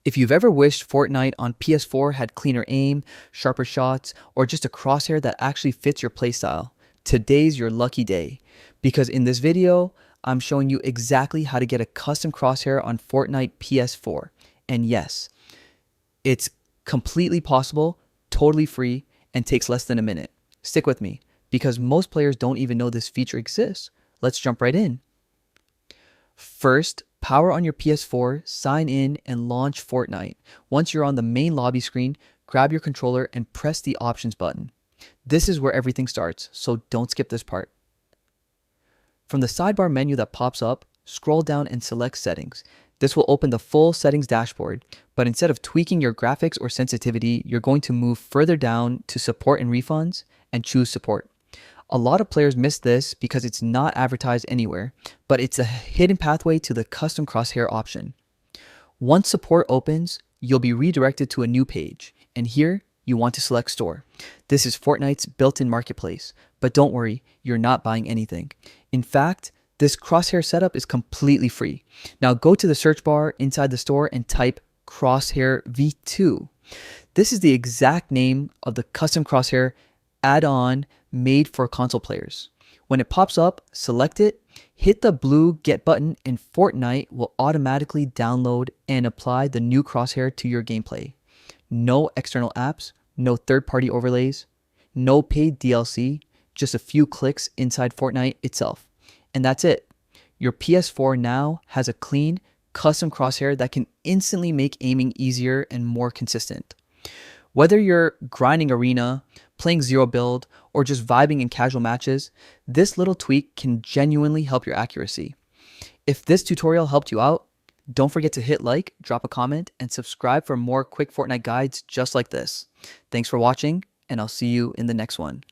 If you've ever wished Fortnite on PS4 had cleaner aim, sharper shots, or just a crosshair that actually fits your playstyle, today's your lucky day. Because in this video, I'm showing you exactly how to get a custom crosshair on Fortnite PS4. And yes, it's completely possible, totally free, and takes less than a minute. Stick with me, because most players don't even know this feature exists. Let's jump right in. First, power on your PS4, sign in, and launch Fortnite. Once you're on the main lobby screen, grab your controller and press the options button. This is where everything starts, so don't skip this part. From the sidebar menu that pops up, scroll down and select Settings. This will open the full settings dashboard, but instead of tweaking your graphics or sensitivity, you're going to move further down to Support and Refunds and choose Support. A lot of players miss this because it's not advertised anywhere, but it's a hidden pathway to the custom crosshair option. Once support opens, you'll be redirected to a new page, and here you want to select Store. This is Fortnite's built-in marketplace, but don't worry, you're not buying anything. In fact, this crosshair setup is completely free. Now go to the search bar inside the store and type Crosshair V2. This is the exact name of the custom crosshair add-on made for console players. When it pops up, select it, hit the blue Get button, and Fortnite will automatically download and apply the new crosshair to your gameplay. No external apps, no third-party overlays, no paid DLC, just a few clicks inside Fortnite itself. And that's it. Your PS4 now has a clean, custom crosshair that can instantly make aiming easier and more consistent. Whether you're grinding arena, playing zero build, or just vibing in casual matches, this little tweak can genuinely help your accuracy. If this tutorial helped you out, don't forget to hit like, drop a comment, and subscribe for more quick Fortnite guides just like this. Thanks for watching, and I'll see you in the next one.